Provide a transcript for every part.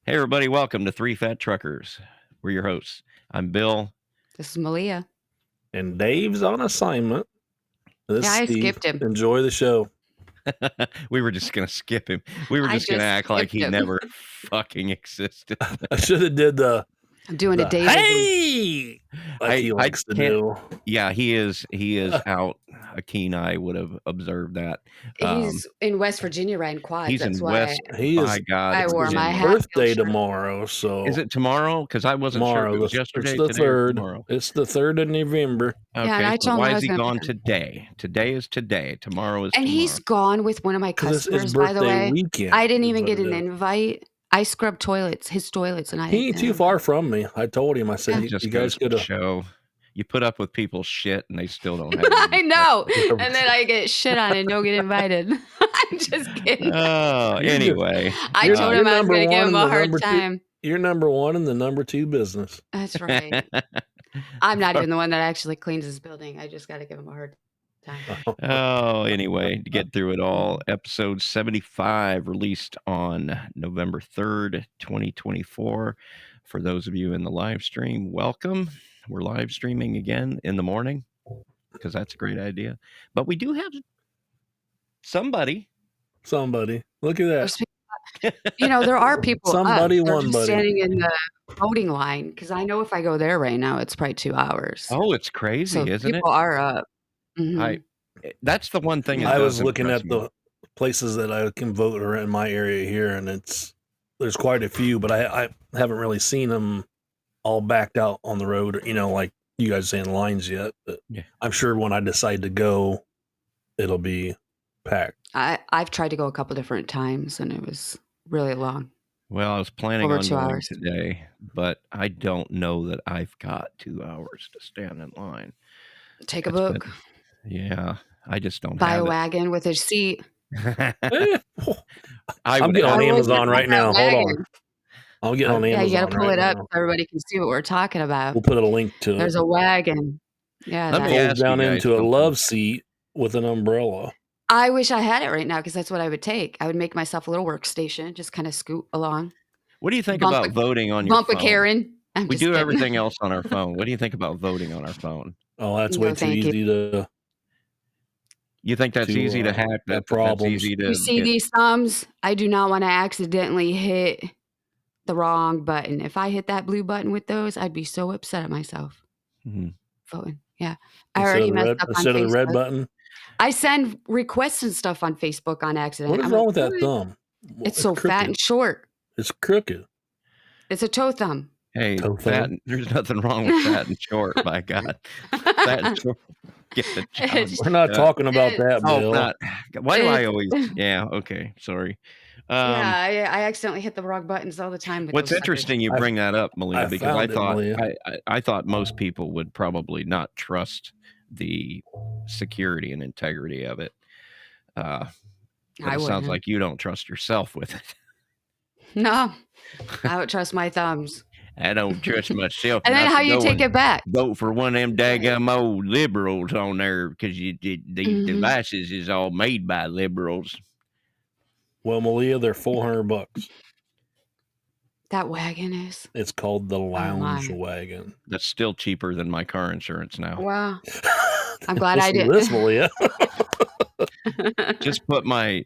Hey, everybody, welcome to Three Fat Truckers. We're your hosts. I'm Bill. This is Maleah. And Dave's on assignment. This Yeah, I Steve. skipped him. Enjoy the show. We were just going to skip him. We were just going to act like he never fucking existed. I should have did I'm doing a David. Hey! Like he likes to do. Yeah, he is out. A keen eye would have observed that. He's in West Virginia riding quads. He's That's in why West. He is. My God, I wore my hat. Birthday tomorrow. So is it tomorrow? Because I wasn't sure if it was yesterday. It's the today, 3rd. Tomorrow. It's the 3rd of November. Okay, yeah, and I so told him why I is was he gonna gone today? Today is today. Tomorrow is. And tomorrow. he's gone with one of my customers. By the way, weekend, I didn't even get an invite. I scrubbed his toilets, and he ain't too far from me. I told him. I said, "You guys could have show." You put up with people's shit, and they still don't have. I know, and then I get shit on it and don't get invited. I'm just kidding. Oh, anyway, I told him I was going to give him a hard time. You're number one in the number 2 business. That's right. I'm not even the one that actually cleans his building. I just got to give him a hard time. Oh, anyway, to get through it all, episode 75 released on November 3rd, 2024. For those of you in the live stream, welcome. We're live streaming again in the morning because that's a great idea. But we do have somebody. Look at that. There are people standing in the voting line because I know if I go there right now, it's probably 2 hours. Oh, it's crazy, isn't it? People are up. Mm-hmm. That's the one thing. I was looking at the places that I can vote are in my area here, and there's quite a few, but I haven't really seen them all backed out on the road, like you guys saying lines yet. But yeah. I'm sure when I decide to go, it'll be packed. I've tried to go a couple different times, and it was really long. Well, I was planning on going today, but I don't know that I've got 2 hours to stand in line. Take a book. Yeah, I just don't buy a wagon with a seat. I'm getting on Amazon right now. Hold on. I'll get on Amazon. Yeah, you got to pull it up so everybody can see what we're talking about. We'll put a link to it. There's a wagon. Yeah, that folds down into a love seat with an umbrella. I wish I had it right now because that's what I would take. I would make myself a little workstation, just kind of scoot along. What do you think about voting on your phone? Bump a Karen. We do everything else on our phone. What do you think about voting on our phone? Oh, that's way too easy to. You think that's easy to hack? That problem. You see these thumbs? I do not want to accidentally hit the wrong button. If I hit that blue button with those, I'd be so upset at myself. Mm-hmm. Voting. Yeah. I already messed up on instead Facebook. Of the red button? I send requests and stuff on Facebook on accident. What is wrong with that thumb? It's so fat and short. It's crooked. It's a toe thumb. Hey, fat, there's nothing wrong with fat and short, by God. Fat and short. Get the job. We're not talking about that, Bill. Why do I always? Yeah, okay, sorry. I accidentally hit the wrong buttons all the time. What's interesting, you bring that up, Maleah, because I thought most people would probably not trust the security and integrity of it. It sounds like you don't trust yourself with it. No, I don't trust my thumbs. I don't trust myself. And then how you take it back? Vote for one of them daggum old liberals on there because these devices is all made by liberals. Well, Maleah, they're $400. That wagon is. It's called the lounge wagon. That's still cheaper than my car insurance now. Wow. I'm glad I didn't. This, Maleah. Just put my.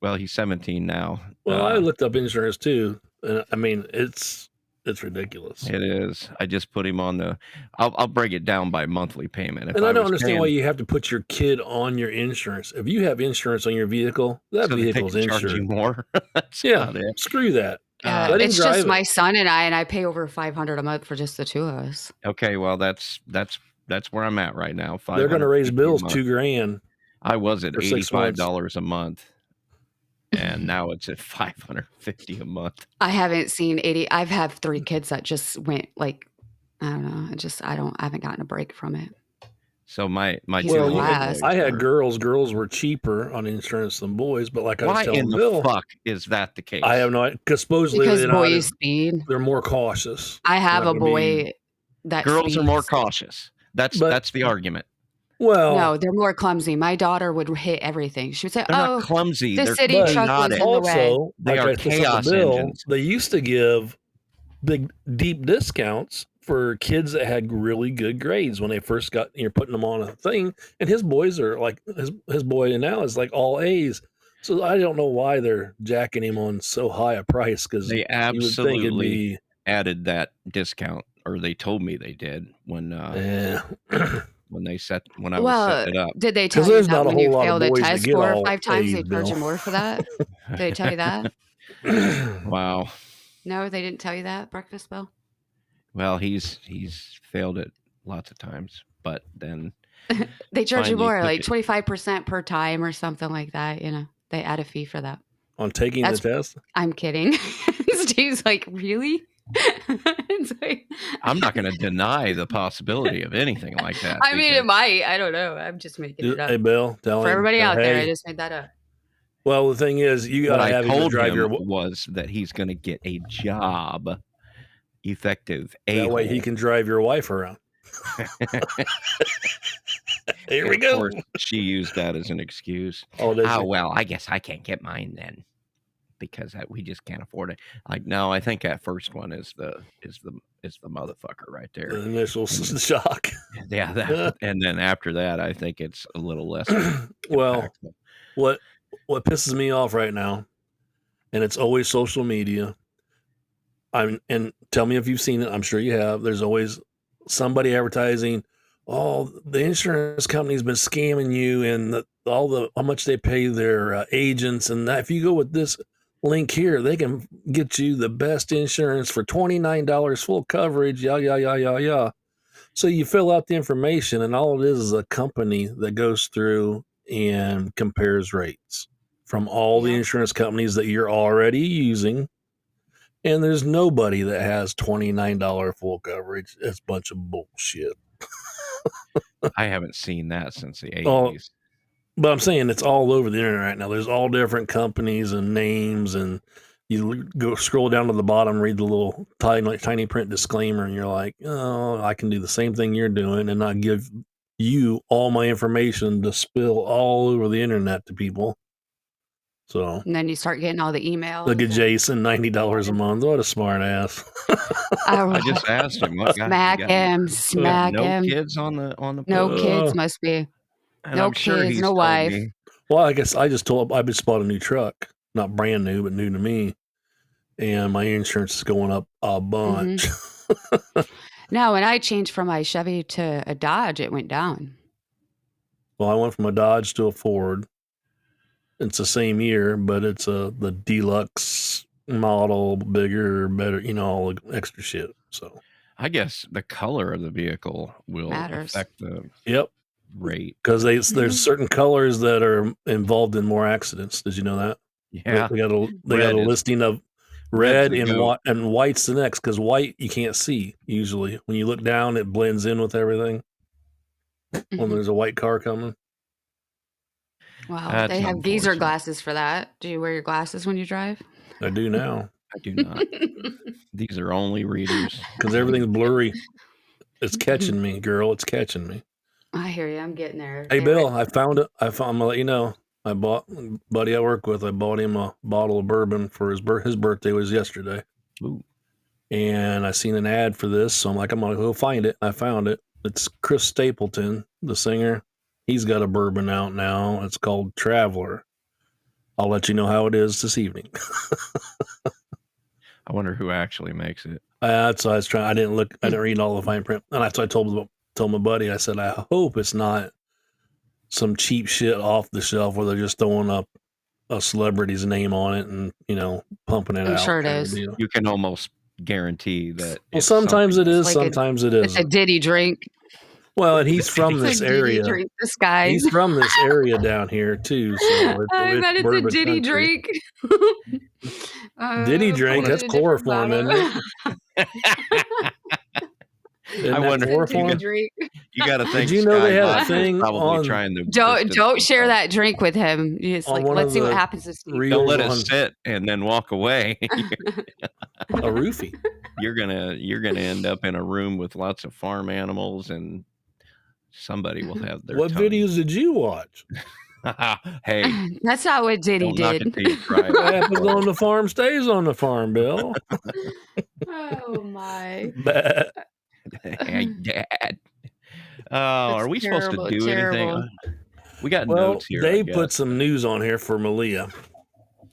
Well, he's 17 now. Well, I looked up insurance too, and I mean it's ridiculous. It is. I just put him on the. I'll break it down by monthly payment. And I don't understand why you have to put your kid on your insurance. If you have insurance on your vehicle, that vehicle's insured. Charge you more. Yeah, screw that. It's just my son and I pay over $500 a month for just the two of us. Okay, well that's where I'm at right now. They're going to raise bills $2,000. I was at $85 a month, and now it's at $550 a month. I haven't seen 80. I've had 3 kids that just went like, I don't know. I haven't gotten a break from it. So my I had girls. Girls were cheaper on insurance than boys, but like I was telling Bill, why in the fuck is that the case? I have no idea. Because boys speed. They're more cautious. I have a boy that girls are more cautious. That's the argument. Well, No, they're more clumsy. My daughter would hit everything. She would say, They're not "Oh, clumsy. the They're city truck was chaotic. in the way." also, They like are I said on the chaos bill, engines. they used to give big, deep discounts for kids that had really good grades when they first got. You're putting them on a thing, and his boys are like his boy now is like all A's. So I don't know why they're jacking him on so high a price because They you would think it'd absolutely be added that discount, or they told me they did when yeah. when I was setting Well, it up. did they tell 'Cause you there's that not a when you whole lot of failed a boys that test get 4 or all 5 times, A's, they charge you Bill. more for that? Did they tell you that? Wow. No, they didn't tell you that, Breakfast Bill? Well, he's failed it lots of times, but then They charge you finally more, took like it. 25% per time or something like that, you know. They add a fee for that. On taking That's- the test? I'm kidding. Steve's like, "Really?" It's like, I'm not going to deny the possibility of anything like that. I mean, it because might. I don't know. I'm just making it Hey, up. Bill, tell For him. everybody out there, I Hey, just made that up. well, the thing is, you what gotta I have him to told drive him your. was that he's going to get a job, effective That way he a-hole. can drive your wife around. Here we Of go. course, she used that as an excuse. Oh, does Oh, she? well, I guess I can't get mine then because we just can't afford it. Like, no, I think that first one is the motherfucker right The there. initial shock. Yeah, and then after that, I think it's a little less Well, impactful. what pisses me off right now, and it's always social media. And tell me if you've seen it. I'm sure you have. There's always somebody advertising. Oh, the insurance company's been scamming you, and how much they pay their agents, and that if you go with this link here, they can get you the best insurance for $29 full coverage. Yeah. So you fill out the information, and all it is a company that goes through and compares rates from all the Yep. insurance companies that you're already using. And there's nobody that has $29 full coverage. It's a bunch of bullshit. I haven't seen that since the Oh, 80s. but I'm saying it's all over the internet right now. There's all different companies and names, and you go scroll down to the bottom, read the little tiny print disclaimer, and you're like, oh, I can do the same thing you're doing and not give you all my information to spill all over the internet to people. So And then you start getting all the emails. look at Jason, $90 a month. What a smart ass. I just asked him. What, Smack you him, smack no him. kids on the No kids Uh, must be. and No I'm sure kids, he's no told wife. me. Well, I guess I just bought a new truck, not brand new, but new to me, and my insurance is going up a bunch. No, when I changed from my Chevy to a Dodge, it went down. Well, I went from a Dodge to a Ford. It's the same year, but it's the deluxe model, bigger, better, all the extra shit. So I guess the color of the vehicle will Matters. affect the yep, rate. because there's certain colors that are involved in more accidents. Did you know that? Yeah, They got a Red is- listing of red's red the and goat. and white's the next, because white you can't see usually. When you look down, it blends in with everything. When there's a white car coming. Wow, That's they have visor unfortunate. glasses for that. Do you wear your glasses when you drive? I do now I do not. These are only readers. because everything's blurry. It's catching me, girl. It's catching me. I hear you. I'm getting there. Hey, They Bill, were- I found it. I'm gonna let you know. I bought buddy I work with. I bought him a bottle of bourbon for his birthday was yesterday, Ooh. and I seen an ad for this, so I'm like, I'm gonna go find it. I found it. It's Chris Stapleton, the singer. He's got a bourbon out now. It's called Traveler. I'll let you know how it is this evening. I wonder who actually makes it. That's what I was trying. I didn't read all the fine print, and that's what I told my buddy. I said, I hope it's not some cheap shit off the shelf where they're just throwing up a celebrity's name on it and pumping it I'm out. sure it kind of is. deal. You can almost guarantee that. Well, it's sometimes it something is, Like sometimes it It's a isn't. Diddy drink. Well, and he's from It's this a Diddy area. drink disguise. He's from this area down here too. So I bet it's a bourbon Diddy country. drink. Diddy drink, that's chloroform, isn't it? Isn't I that wonder- chloroform? Drink. You got to think. Did you know they had a Sky Vodka is thing probably on- trying to Don't distance share themselves. that drink with him. You just On like, one let's of see what the happens to Steve. reels Don't let on it sit and then walk away. a roofie. You're gonna end up in a room with lots of farm animals and somebody will have their What tongue. videos did you watch? Hey, That's not what Diddy don't knock did. it till you try it. What happens on the farm stays on the farm, Bill. Oh my. Hey, Dad. Oh, That's are we supposed to terrible, do anything? terrible. We got Well, notes here. they put some news on here for Maleah.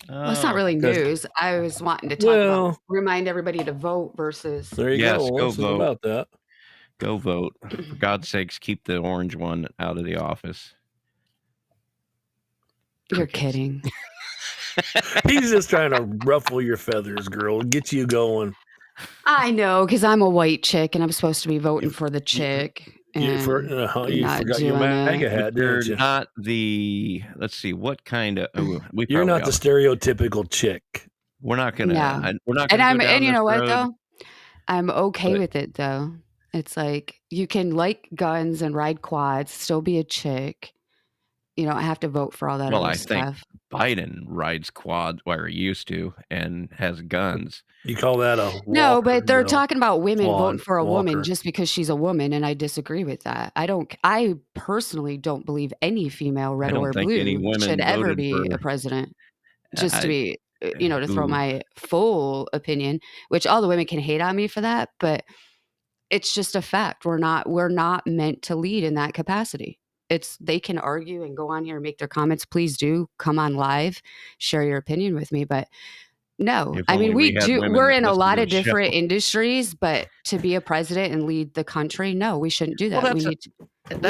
Well, it's not really news. I was wanting to talk about remind everybody to vote versus. There you Yes, go. go Let's talk vote. about that. Go vote. For God's sakes, keep the orange one out of the office. You're Crickets. kidding. He's just trying to ruffle your feathers, girl. Get you going. I know, because I'm a white chick and I'm supposed to be voting for the chick. You And forgot not your doing MAGA it. hat, But you're didn't you? not the. Let's see. What kind of? Oh, we You're probably not the stereotypical chick. We're not gonna. No. We're not And gonna I'm go down and you this know what road. though? I'm okay What? with it though. It's like you can like guns and ride quads, still be a chick. You don't have to vote for all that Well, other I think stuff. Biden rides quads, or he used to, and has guns. You call that a No, walker, but they're girl. talking about women Quad voting for a woman walker. just because she's a woman, and I disagree with that. I personally don't believe any female, I red don't or think any blue, women should ever voted be a for. president. Just to I, be, to throw ooh. my full opinion, which all the women can hate on me for that, but it's just a fact. We're not meant to lead in that capacity. They can argue and go on here and make their comments. Please do come on live, share your opinion with me. But no, If I mean, only we had women we're that in a listened lot to of the show. different industries, but to be a president and lead the country, no, we shouldn't do that. Well, We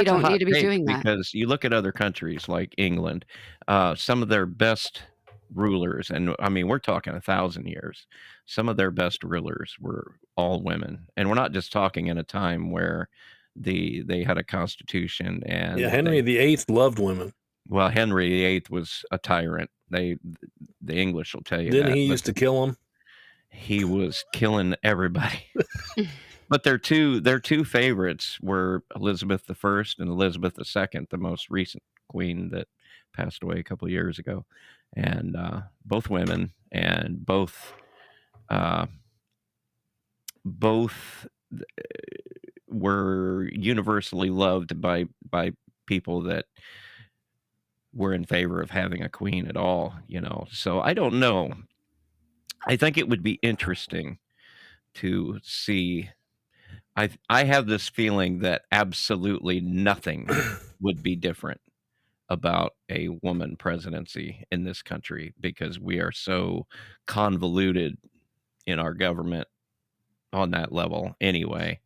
don't need to be doing that. Because you look at other countries like England, some of their best rulers, and I mean, we're talking 1,000 years. Some of their best rulers were all women, and we're not just talking in a time where they had a constitution and Henry VIII loved women. Well, Henry VIII was a tyrant. The English will tell you Didn't that. he used to kill them? He was killing everybody. But their two favorites were Elizabeth I and Elizabeth II, the most recent queen that passed away a couple of years ago, and both women, and both were universally loved by people that were in favor of having a queen at all. So I don't know. I think it would be interesting to see. I have this feeling that absolutely nothing would be different about a woman presidency in this country because we are so convoluted in our government on that level anyway.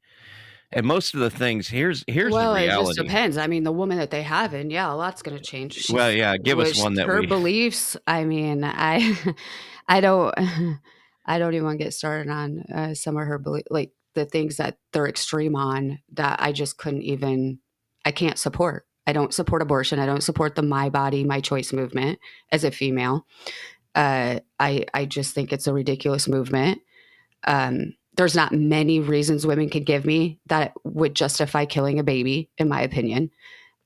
And most of the things, here's the reality. It just depends. I mean, the woman that they have, and a lot's going to change. Give us one that her beliefs. I mean, I don't even want to get started on some of her beliefs, like the things that they're extreme on that I just I can't support. I don't support abortion. I don't support the My Body, My Choice movement as a female. I just think it's a ridiculous movement. There's not many reasons women could give me that would justify killing a baby, in my opinion.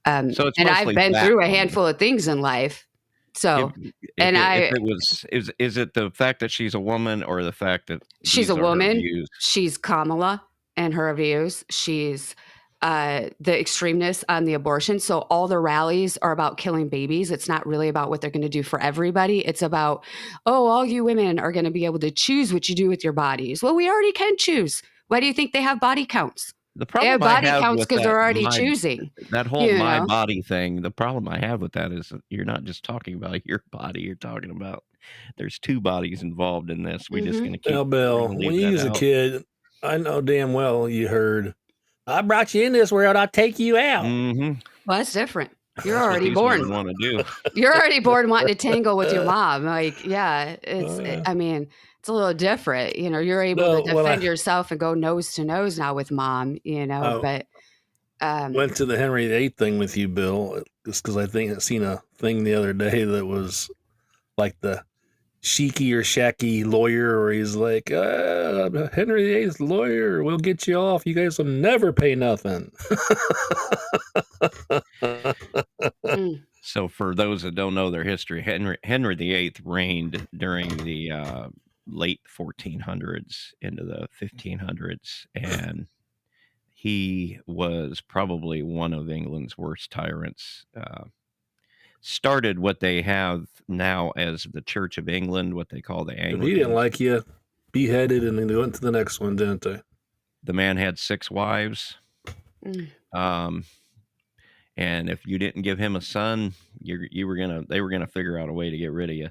So it's and I've been through a handful of things in life. So, is it the fact that she's a woman or the fact that she's a woman? She's Kamala and her views. She's the extremeness on the abortion. So all the rallies are about killing babies. It's not really about what they're going to do for everybody. It's about, all you women are going to be able to choose what you do with your bodies. Well, we already can choose. Why do you think they have body counts? They have body counts because they're already choosing. That whole my body thing, the problem I have with that is you're not just talking about your body. You're talking about there's two bodies involved in this. We're just going to keep. Well, Bill, when you was a kid, I know damn well you heard, I brought you in this world, I'll take you out. Mm-hmm. Well, that's different. You're already born. Want to do. You're already born wanting to tangle with your mom. Like, I mean, it's a little different. You're able to defend yourself and go nose to nose now with mom, but. Went to the Henry VIII thing with you, Bill, just because I seen a thing the other day that was like the Sheiky or Shacky lawyer, where he's like, Henry VIII's lawyer, we'll get you off. You guys will never pay nothing. So for those that don't know their history, Henry VIII reigned during the late 1400s into the 1500s, and he was probably one of England's worst tyrants. Started what they have now as the Church of England, what they call the If he didn't Anglicans. like you, beheaded and then went to the next one, didn't they? The man had 6 wives. Mm. And if you didn't give him a son, they were gonna figure out a way to get rid of you.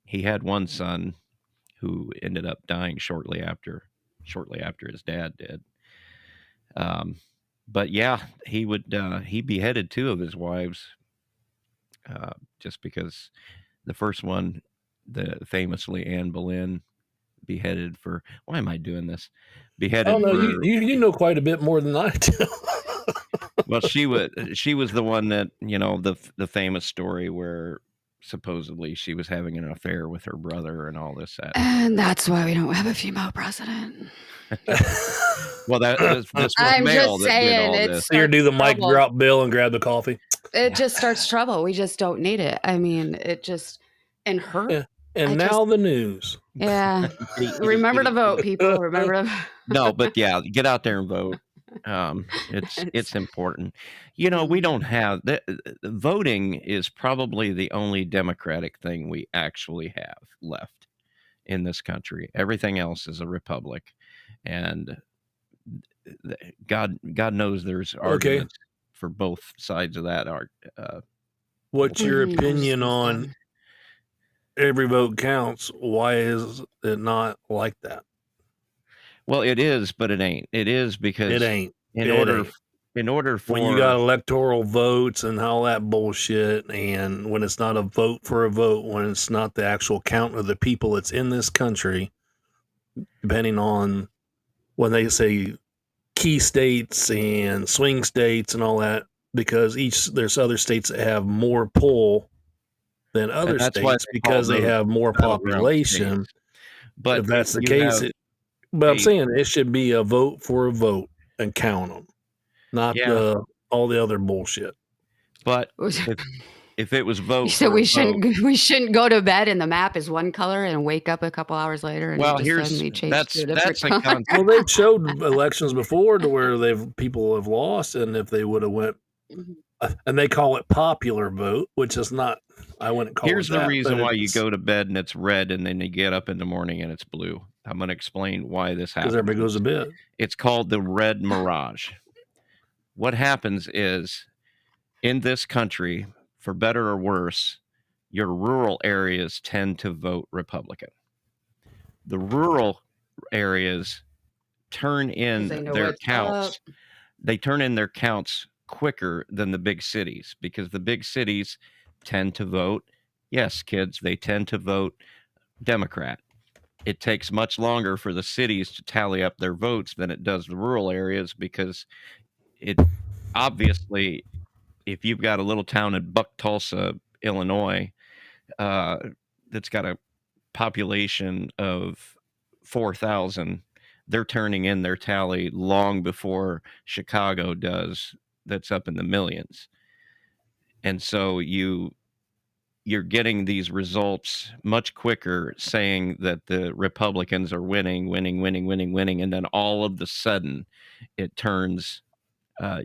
He had one son who ended up dying shortly after his dad did. But yeah, he beheaded 2 of his wives, just because the first one, the famously Anne Boleyn, beheaded for, why am I doing this? Beheaded Oh no, for, you know quite a bit more than I do. well, she was the one that, the famous story where supposedly she was having an affair with her brother and all this. And that's why we don't have a female president. Well, this was I'm male just that did saying, all it's this. Here, do the mic trouble. drop, Bill, and grab the coffee. It just starts trouble. We just don't need it. I mean, it just, and her. Yeah. And I now the news. Yeah. Remember to vote, people. Remember to. No, but yeah, get out there and vote. It's important. We don't have voting is probably the only democratic thing we actually have left in this country. Everything else is a republic, and God knows there's arguments for both sides of that. What's your opinion on every vote counts? Why is it not like that? Well, it is, but it ain't. It is because it ain't. In order for, when you got electoral votes and all that bullshit, and when it's not a vote for a vote, when it's not the actual count of the people that's in this country, depending on when they say key states and swing states and all that, because there's other states that have more pull than other states because they have more population. But if that's the case, but I'm saying it should be a vote for a vote and count them, not all the other bullshit. But if it was vote, so we shouldn't go to bed and the map is one color and wake up a couple hours later and suddenly change to a different color. Well, they've showed elections before to where people have lost, and if they would have went, and they call it popular vote, which is not. I wouldn't call Here's it that. The reason why you go to bed and it's red, and then you get up in the morning and it's blue. I'm going to explain why this happens. Because everybody goes to bed. It's called the red mirage. What happens is, in this country, for better or worse, your rural areas tend to vote Republican. The rural areas turn in their counts. They turn in their counts quicker than the big cities, because the big cities tend to vote, yes, kids, they tend to vote Democrat. It takes much longer for the cities to tally up their votes than it does the rural areas, because it obviously, if you've got a little town in Buck Tulsa, Illinois, that's got a population of 4,000, they're turning in their tally long before Chicago does, that's up in the millions. And so you're getting these results much quicker, saying that the Republicans are winning, and then all of the sudden it turns.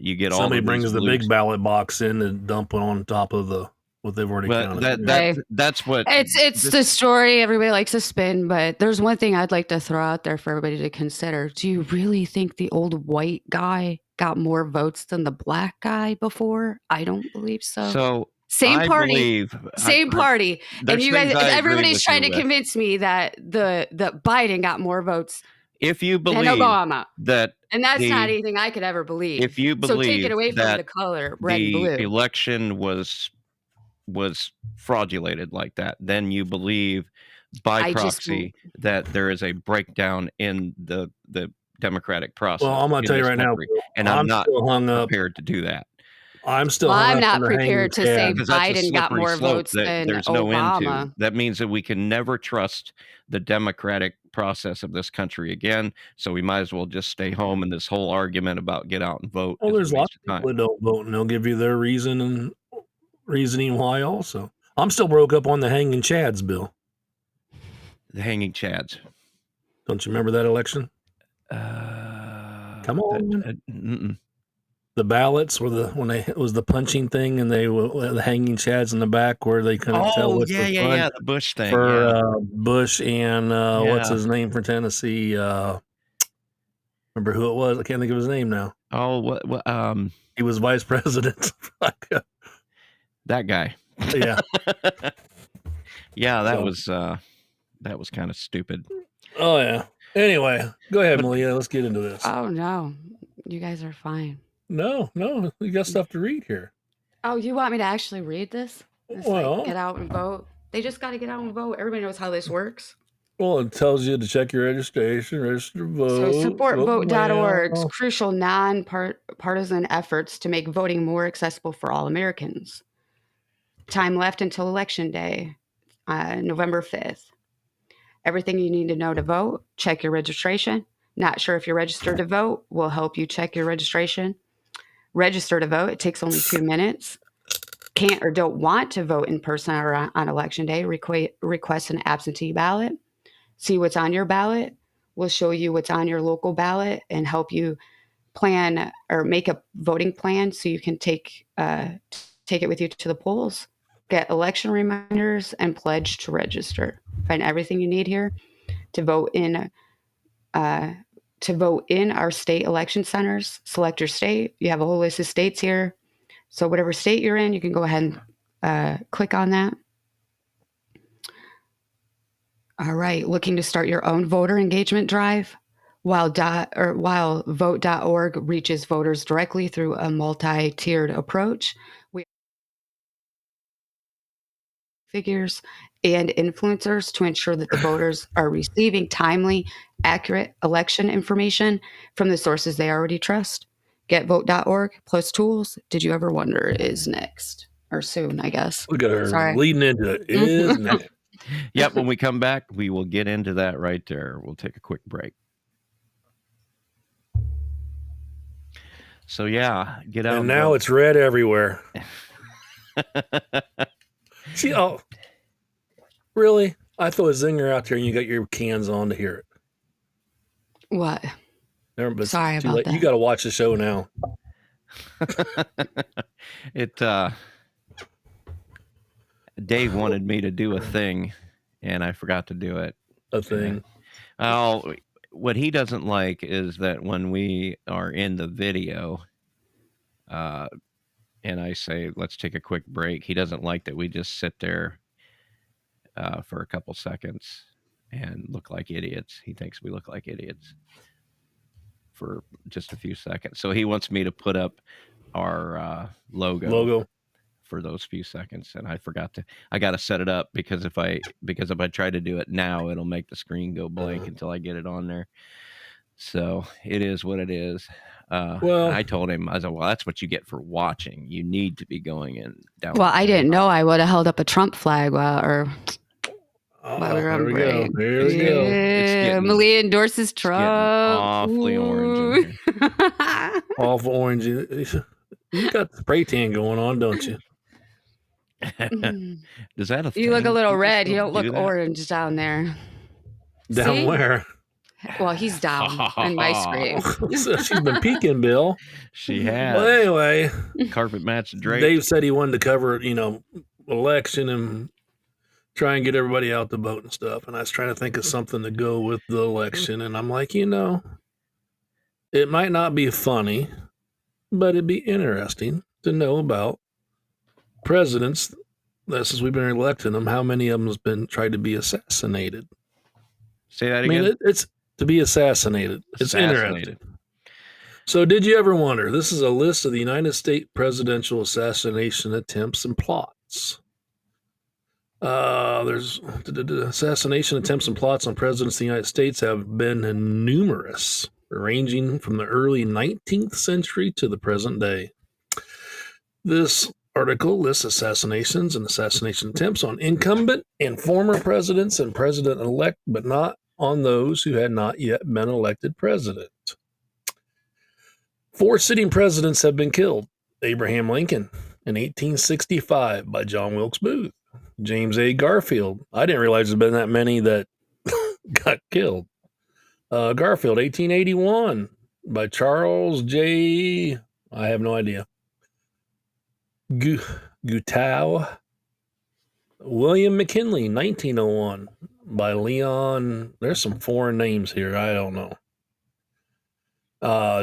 You get somebody brings the big ballot box in and dump it on top of what they've already counted. That's what it's the story everybody likes to spin. But there's one thing I'd like to throw out there for everybody to consider. Do you really think the old white guy got more votes than the black guy before? I don't believe so. So same party. And you guys, everybody's trying to convince me that Biden got more votes if you believe than Obama. And that's not anything I could ever believe. If you believe, so take it away from the color red and blue. The election was fraudulated like that, then you believe by proxy that there is a breakdown in the democratic process. Well, I'm going to tell you right now, and I'm not prepared to do that. I'm not prepared to say Biden got more votes than there's Obama. No end to. That means that we can never trust the democratic process of this country again. So we might as well just stay home. And this whole argument about get out and vote. Well, there's lots of people that don't vote, and they'll give you their reasoning why. Also, I'm still broke up on the hanging chads bill. The hanging chads. Don't you remember that election? Come on. The ballots were it was the punching thing, and they were the hanging chads in the back where they couldn't tell which was the Bush thing. For Bush and what's his name for Tennessee? Remember who it was? I can't think of his name now. Oh, what he was vice president. That guy. Yeah. Yeah, that was kind of stupid. Oh yeah. Anyway, go ahead, Maleah. Let's get into this. Oh no, you guys are fine. No, you got stuff to read here. Oh, you want me to actually read this? Well, get out and vote. They just got to get out and vote. Everybody knows how this works. Well, it tells you to check your registration, register to vote. So support vote.org's crucial non-partisan efforts to make voting more accessible for all Americans. Time left until Election Day, November 5th. Everything you need to know to vote. Check your registration. Not sure if you're registered to vote? We'll help you check your registration. Register to vote. It takes only 2 minutes. Can't or don't want to vote in person or on Election Day? Request an absentee ballot. See what's on your ballot. We'll show you what's on your local ballot and help you plan or make a voting plan so you can take it with you to the polls. Get election reminders and pledge to register. Find everything you need here to vote in our state election centers. Select your state. You have a whole list of states here. So whatever state you're in, you can go ahead and click on that. All right. Looking to start your own voter engagement drive? While vote.org reaches voters directly through a multi-tiered approach, we figures and influencers to ensure that the voters are receiving timely, accurate election information from the sources they already trust. GetVote.org plus tools. Did you ever wonder is next or soon? I guess. Look at her leading into it. Is next. Yep. When we come back, we will get into that right there. We'll take a quick break. So yeah, get out. And now it's red everywhere. See, really? I throw a zinger out there and you got your cans on to hear it. What? Sorry about that. You got to watch the show now. Dave wanted me to do a thing, and I forgot to do it. A thing. What he doesn't like is that when we are in the video, and I say, let's take a quick break, he doesn't like that we just sit there for a couple seconds and look like idiots. He thinks we look like idiots for just a few seconds. So he wants me to put up our logo for those few seconds, and I forgot to. I got to set it up because if I try to do it now, it'll make the screen go blank until I get it on there. So it is what it is. I told him, I said, well, that's what you get for watching. You need to be going in down. Well, I didn't know I would have held up a Trump flag while we were on break. Here we go. Yeah, Maleah endorses Trump. Awfully orange. Awful orange. You got the spray tan going on, don't you? Does that you look a little red. You don't look orange down there. Down See? Where? Well, he's down in my screen. So she's been peeking, Bill. She has. Well, anyway, carpet match draped. Dave said he wanted to cover, election and try and get everybody out to vote and stuff. And I was trying to think of something to go with the election. And I'm like, it might not be funny, but it'd be interesting to know about presidents that since we've been electing them, how many of them has been tried to be assassinated. Say that again. It's to be assassinated. It's interesting. So did you ever wonder? This is a list of the United States presidential assassination attempts and plots. There's assassination attempts and plots on presidents of the United States have been numerous, ranging from the early 19th century to the present day. This article lists assassinations and assassination attempts on incumbent and former presidents and president-elect, but not on those who had not yet been elected president. 4 sitting presidents have been killed. Abraham Lincoln in 1865 by John Wilkes Booth. James A. Garfield. I didn't realize there's been that many that got killed. Garfield, 1881, by Charles J. I have no idea. Gutau. William McKinley, 1901, by Leon. There's some foreign names here. I don't know.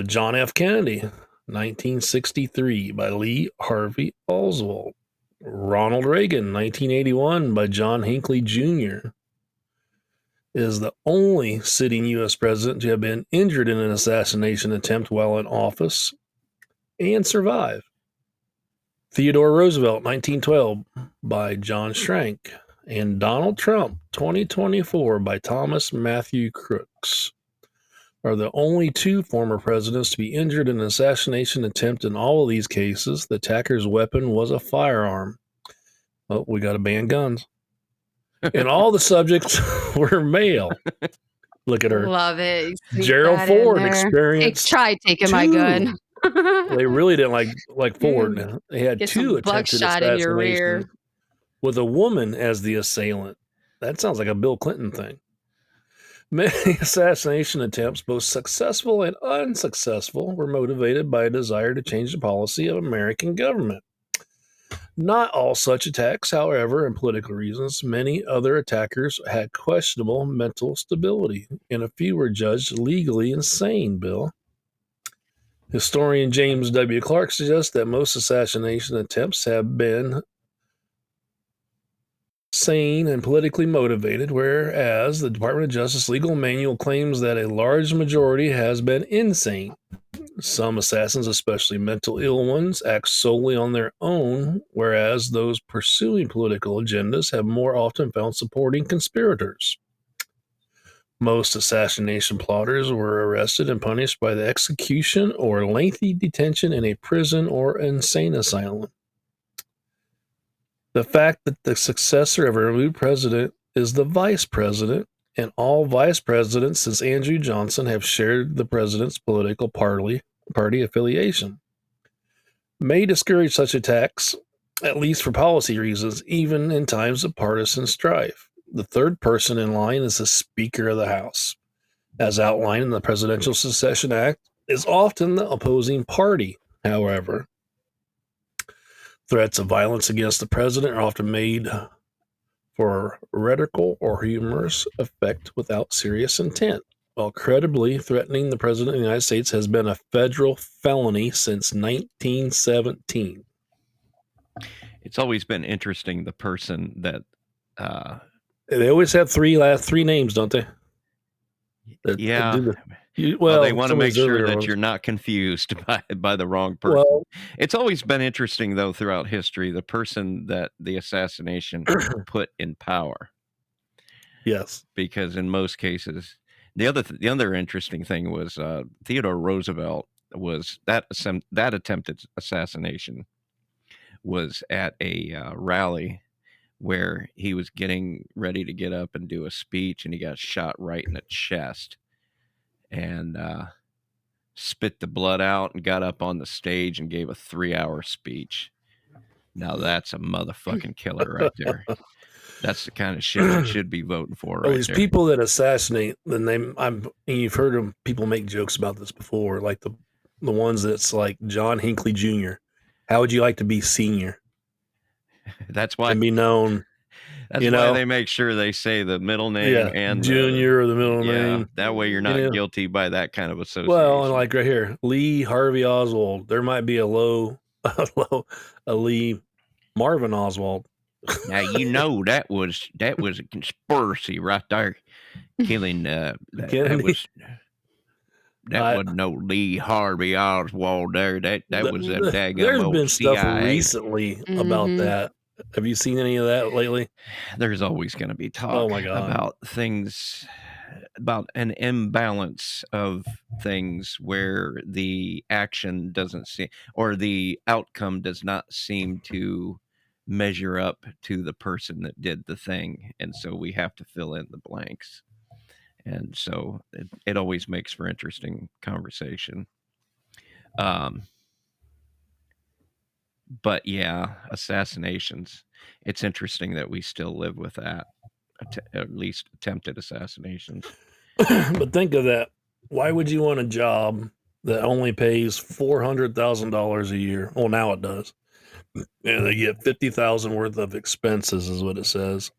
John F. Kennedy, 1963, by Lee Harvey Oswald. Ronald Reagan, 1981, by John Hinckley Jr., is the only sitting U.S. president to have been injured in an assassination attempt while in office and survive. Theodore Roosevelt, 1912, by John Schrank. And Donald Trump, 2024, by Thomas Matthew Crooks, are the only two former presidents to be injured in an assassination attempt. In all of these cases, the attacker's weapon was a firearm. Oh, we got to ban guns. And all the subjects were male. Look at her. Love it. Gerald Ford experienced. Try taking my gun. They really didn't like Ford. They had Get two some attempted buckshot in your rear. assassinations with a woman as the assailant. That sounds like a Bill Clinton thing. Many assassination attempts, both successful and unsuccessful, were motivated by a desire to change the policy of American government. Not all such attacks, however, and political reasons. Many other attackers had questionable mental stability, and a few were judged legally insane, Bill. Historian James W. Clark suggests that most assassination attempts have been sane and politically motivated, whereas the Department of Justice legal manual claims that a large majority has been insane. Some assassins, especially mental ill ones, act solely on their own, whereas those pursuing political agendas have more often found supporting conspirators. Most assassination plotters were arrested and punished by the execution or lengthy detention in a prison or insane asylum. The fact that the successor of a removed president is the vice president, and all vice presidents since Andrew Johnson have shared the president's political party affiliation, may discourage such attacks, at least for policy reasons, even in times of partisan strife. The third person in line is the Speaker of the House. As outlined in the Presidential Succession Act, is often the opposing party, however. Threats of violence against the president are often made for rhetorical or humorous effect without serious intent, while credibly threatening the president of the United States has been a federal felony since 1917. It's always been interesting, the person that... They always have three names, don't they? Yeah. Well, they want to make sure that you're not confused by the wrong person. Well, it's always been interesting, though, throughout history, the person that the assassination put in power. Yes. Because in most cases, the other interesting thing was Theodore Roosevelt was that attempted assassination was at a rally where he was getting ready to get up and do a speech, and he got shot right in the chest and spit the blood out and got up on the stage and gave a 3-hour speech. Now that's a motherfucking killer right there. That's the kind of shit you should be voting for right these there. People that assassinate, you've heard them, people make jokes about this before, like the ones that's like John Hinckley Jr. How would you like to be senior? That's why. And be known. That's why they make sure they say the middle name and junior or the middle name. That way you're not guilty by that kind of association. Well, and like right here, Lee Harvey Oswald. There might be a Lee Marvin Oswald. Now that was a conspiracy right there, killing that wasn't no Lee Harvey Oswald there. That was a daggone There's been CIA. Stuff recently about that. Have you seen any of that lately? There's always going to be talk about things, about an imbalance of things where the action doesn't seem, or the outcome does not seem to measure up to the person that did the thing. And so we have to fill in the blanks. And so it always makes for interesting conversation. But yeah, assassinations. It's interesting that we still live with that, at least attempted assassinations. But think of that. Why would you want a job that only pays $400,000 a year? Well, now it does. And they get 50,000 worth of expenses, is what it says,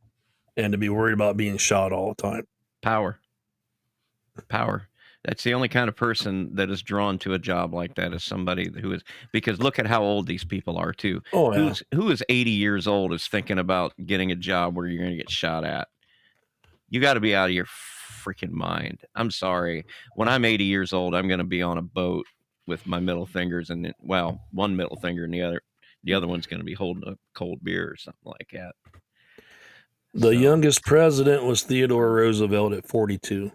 and to be worried about being shot all the time. Power. That's the only kind of person that is drawn to a job like that, is somebody who is, because look at how old these people are too. Oh, yeah. Who is 80 years old is thinking about getting a job where you're going to get shot at? You got to be out of your freaking mind. I'm sorry. When I'm 80 years old, I'm going to be on a boat with my middle fingers, and well, one middle finger and the other one's going to be holding a cold beer or something like that. The youngest president was Theodore Roosevelt at 42.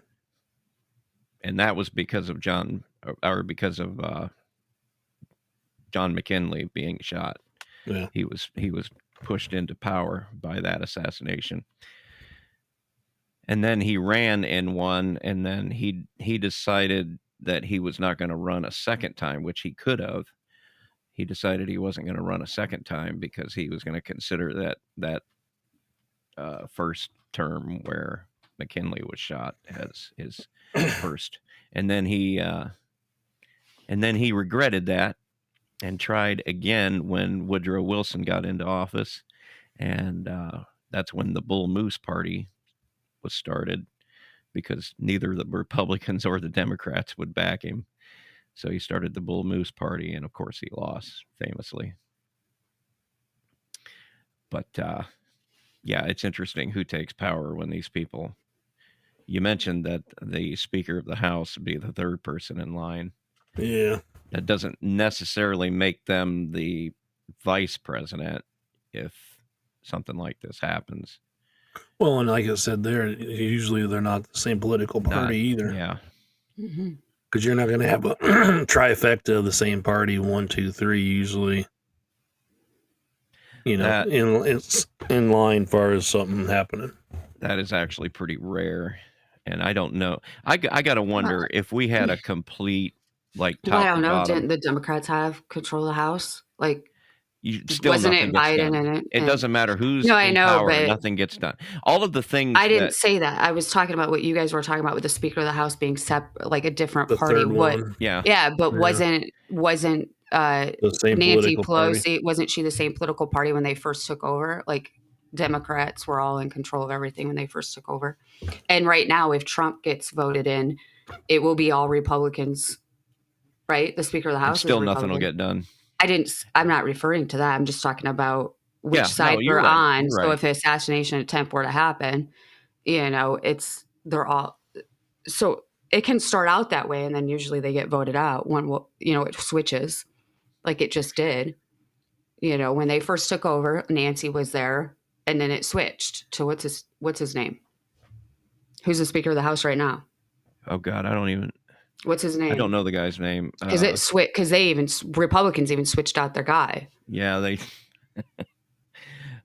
And that was because of John McKinley being shot. Yeah. He was pushed into power by that assassination. And then he ran in one, and then he decided that he was not going to run a second time, which he could have. He decided he wasn't going to run a second time because he was going to consider that first term where McKinley was shot as his first. And then he regretted that and tried again when Woodrow Wilson got into office. And that's when the Bull Moose Party was started, because neither the Republicans or the Democrats would back him. So he started the Bull Moose Party, and of course he lost famously. But yeah, it's interesting who takes power when these people. You mentioned that the Speaker of the House would be the third person in line. Yeah. That doesn't necessarily make them the vice president if something like this happens. Well, and like I said, usually they're not the same political party either. Yeah. Because you're not going to have a trifecta of the same party, 1, 2, 3, usually. You know, it's in line far as something happening. That is actually pretty rare. And I don't know. I got to wonder if we had a complete, like, top I don't know. bottom, Didn't the Democrats have control of the House? Like, wasn't it Biden in it? It doesn't matter who's in power, but nothing gets done. All of the things I didn't say that. I was talking about what you guys were talking about with the Speaker of the House being like a different The party. third one. Yeah, but wasn't the same Nancy political Pelosi? party. Wasn't she the same political party when they first took over? Like, Democrats were all in control of everything when they first took over. And right now, if Trump gets voted in, it will be all Republicans, right? The Speaker of the House. Still nothing will get done. I'm not referring to that. I'm just talking about which side you're we're right. on. You're So right. if an assassination attempt were to happen, they're all, so it can start out that way. And then usually they get voted out when, it switches like it just did. When they first took over, Nancy was there, and then it switched to what's his name? Who's the Speaker of the House right now? Oh God, I don't even. What's his name? I don't know the guy's name. Because because Republicans even switched out their guy. Yeah, they.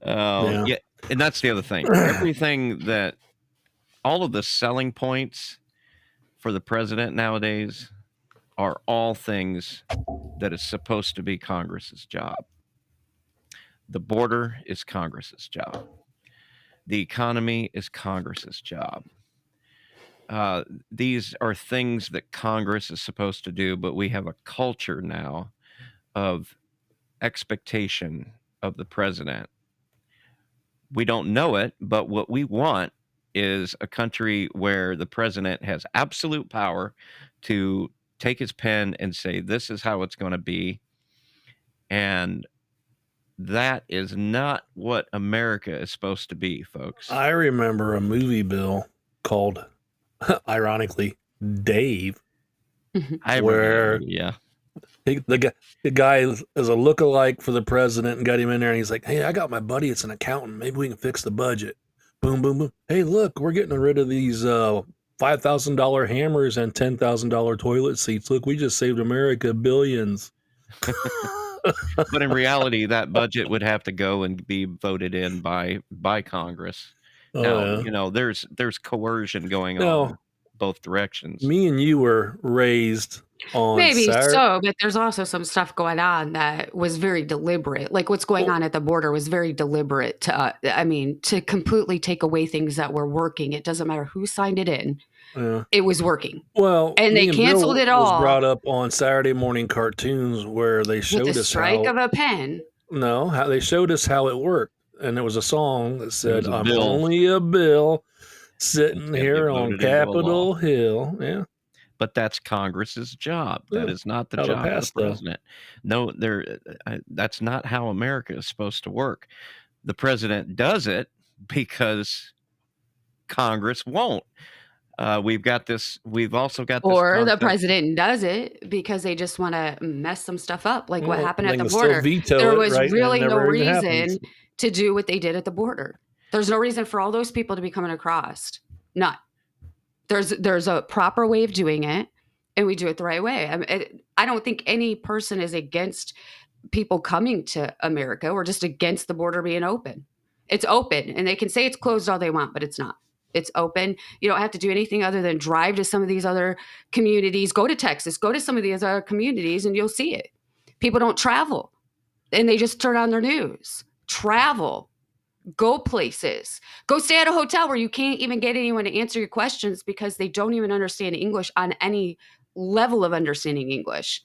Yeah, and that's the other thing. Everything that, all of the selling points for the president nowadays are all things that is supposed to be Congress's job. The border is Congress's job. The economy is Congress's job. These are things that Congress is supposed to do, but we have a culture now of expectation of the president. We don't know it, but what we want is a country where the president has absolute power to take his pen and say, this is how it's going to be. And that is not what America is supposed to be, folks. I remember a movie, Bill, called, ironically, Dave. Where the guy is a lookalike for the president and got him in there, and he's like, hey, I got my buddy, it's an accountant, maybe we can fix the budget. Boom, boom, boom. Hey, look, we're getting rid of these $5,000 hammers and $10,000 toilet seats. Look, we just saved America billions. But in reality, that budget would have to go and be voted in by Congress. Now, there's coercion going on both directions. Me and you were raised on Maybe Saturday. so, but there's also some stuff going on that was very deliberate. Like what's going on at the border was very deliberate to completely take away things that were working. It doesn't matter who signed it in. Yeah. It was working. Well, And me they and canceled Bill it was all brought up on Saturday morning cartoons where they with showed the us strike how of a pen. how they showed us how it worked, and there was a song that There said, was a "I'm bill. only a bill It's sitting got to get here on voted into a law. Capitol Hill." Yeah, But that's Congress's job. That yeah. is not the How to job of the pass stuff. president. No, that's not how America is supposed to work. The president does it because Congress won't. We've also got this Or the concept. president does it because they just want to mess some stuff up, like what Well, happened they at the can still border. veto There it, was right? And it really no never even reason happens. to do what they did at the border. There's no reason for all those people to be coming across. None. There's a proper way of doing it, and we do it the right way. I don't think any person is against people coming to America. We're just against the border being open. It's open, and they can say it's closed all they want, but it's not. It's open. You don't have to do anything other than drive to some of these other communities. Go to Texas. Go to some of these other communities, and you'll see it. People don't travel, and they just turn on their news. Travel. Go places. Go stay at a hotel where you can't even get anyone to answer your questions because they don't even understand English on any level of understanding English.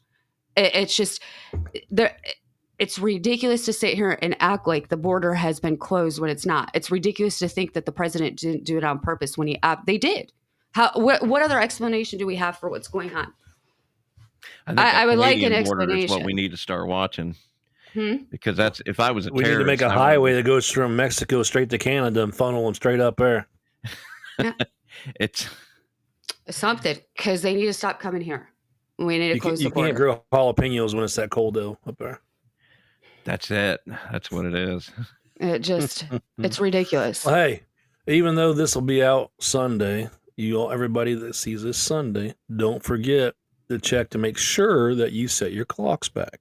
It's just it's ridiculous to sit here and act like the border has been closed when it's not. It's ridiculous to think that the president didn't do it on purpose when they did. What other explanation do we have for what's going on? I would like an Canadian border is what we explanation. need to start watching. Because that's if I was a We need to terrorist, make a I would- highway that goes from Mexico straight to Canada and funnel them straight up there. It's Something, because they need to stop coming here. We need to close the border. You can't grow jalapenos when it's that cold though up there. that's it. That's what it is. It's ridiculous. Well, hey, even though this will be out Sunday, everybody that sees this Sunday, don't forget to check to make sure that you set your clocks back.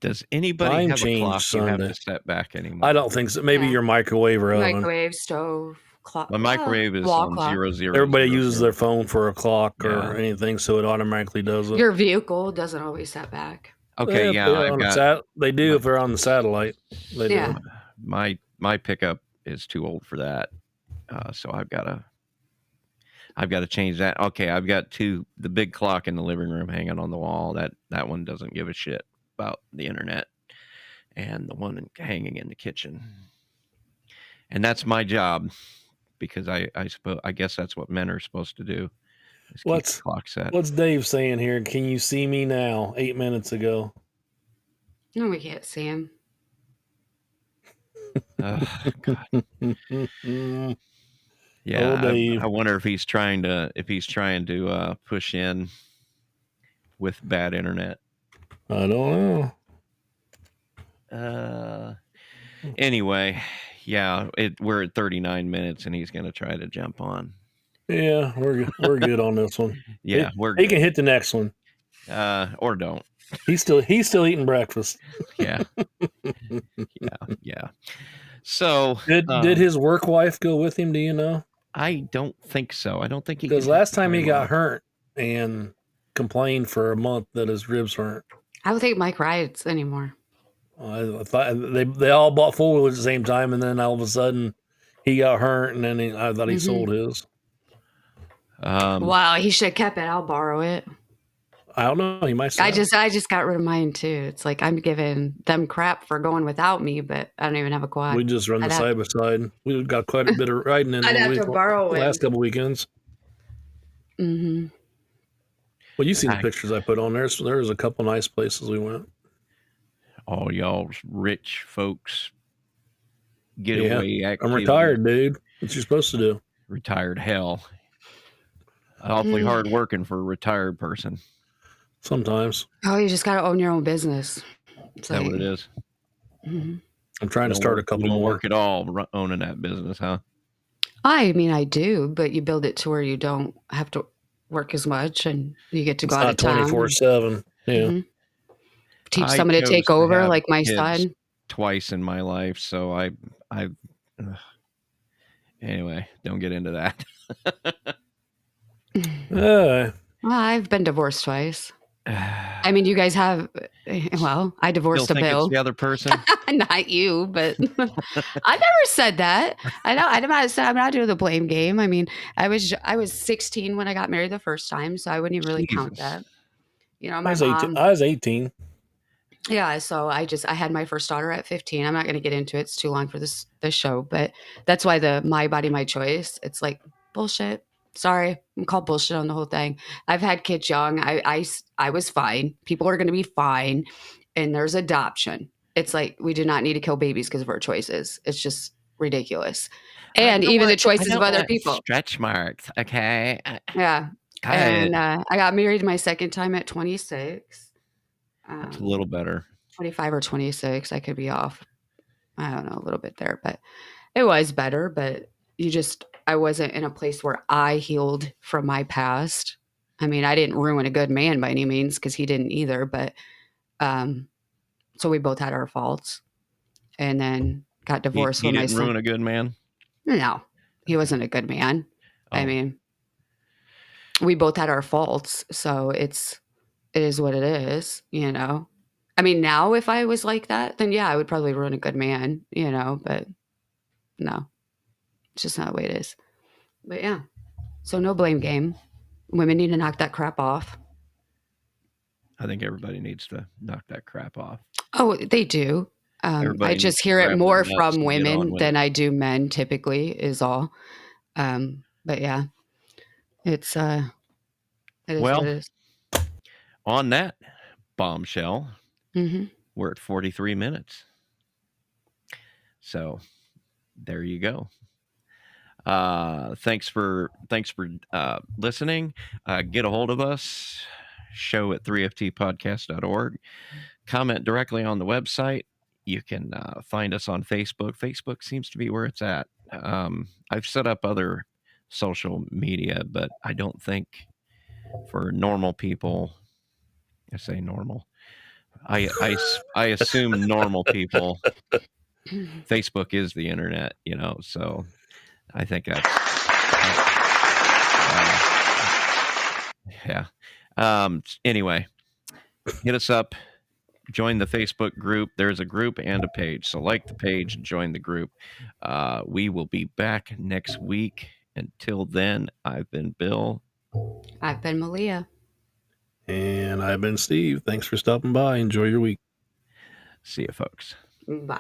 Does anybody Time have a change clock you have Sunday. to set back anymore? I don't think so. Maybe Yeah. your microwave or oven. Microwave, stove, clock. My microwave is wall on clock. 00. Everybody uses their phone for a clock Yeah. or anything, so it automatically does it. Your vehicle doesn't always set back. Okay, yeah, I've got, they do if they're on the satellite. They Yeah. do. My pickup is too old for that, so I've got to change that. Okay, I've got the big clock in the living room hanging on the wall. That one doesn't give a shit about the internet, and the one hanging in the kitchen, and that's my job because I guess that's what men are supposed to do. Is keep the clock set. What's Dave saying here? Can you see me now? 8 minutes ago. No, we can't see him. God. Yeah, Dave. I wonder if he's trying to push in with bad internet. I don't know. Anyway, yeah, we're at 39 minutes, and he's going to try to jump on. Yeah, we're good on this one. Yeah, he can hit the next one. Or don't. He's still eating breakfast. Yeah. Yeah. So did his work wife go with him? Do you know? I don't think so. I don't think he. Because last time he got hurt and complained for a month that his ribs hurt. I don't think Mike rides anymore. I thought they all bought four wheelers at the same time, and then all of a sudden he got hurt, and then I thought he sold his. Wow, he should have kept it. I'll borrow it. I don't know. He might. I just got rid of mine too. It's like I'm giving them crap for going without me, but I don't even have a quad. We just run the side by side. We got quite a bit of riding in I'd have to borrow the last couple weekends. Mm-hmm. Well, you see the pictures I put on there. So there was a couple nice places we went. All y'all's rich folks getaway activity. I'm retired, dude. What you supposed to do? Retired hell. Awfully hard working for a retired person. Sometimes. Oh, you just got to own your own business. Is that what it is? Mm-hmm. I'm trying to start a couple more. Work at all owning that business, huh? I mean, I do, but you build it to where you don't have to work as much, and you get to go out of town. 24/7. Yeah. Mm-hmm. Teach somebody to take over, like my son. Twice in my life, so I. Anyway, don't get into that. Well, I've been divorced twice. I mean, you guys have. Well, I Still divorced a think it's Bill. the other person? Not you, but I never said that. I know. I'm not doing the blame game. I mean, I was 16 when I got married the first time, so I wouldn't even really count Jesus. that. You know, I my was 18. mom. I was 18. Yeah, so I had my first daughter at 15. I'm not going to get into it. It's too long for this show, but that's why the my body my choice. It's like bullshit. Sorry, I'm called bullshit on the whole thing. I've had kids young. I was fine. People are going to be fine, and there's adoption. It's like we do not need to kill babies because of our choices. It's just ridiculous, and even the choices of other people. Stretch marks. Okay. Yeah, and I got married my second time at 26. That's a little better. 25 or 26. I could be off. I don't know, a little bit there, but it was better. But I wasn't in a place where I healed from my past. I mean, I didn't ruin a good man by any means because he didn't either. But so we both had our faults and then got divorced He when my didn't son. ruin a good man? No, he wasn't a good man. I Oh. mean, we both had our faults. So it is what it is, you know? I mean, now if I was like that, then yeah, I would probably ruin a good man, you know, but no, it's just not the way it is. But yeah, so no blame game. Women need to knock that crap off. I think everybody needs to knock that crap off. Oh, they do. I Everybody needs just to hear it grab more their nuts from and get on women with than it. I do men typically is all. But yeah, it is what Well, it is. on that bombshell, hmm we're at 43 minutes. So there you go. Thanks for listening. Get a hold of us, show at 3ftpodcast.org. Comment directly on the website. You can find us on Facebook. Facebook seems to be where it's at. I've set up other social media, but I don't think for normal people, I say normal, I assume normal people, Facebook is the internet, you know, so I think that's, yeah. Anyway, hit us up, join the Facebook group. There's a group and a page. So like the page and join the group. We will be back next week. Until then, I've been Bill. I've been Maleah. And I've been Steve. Thanks for stopping by. Enjoy your week. See you, folks. Bye.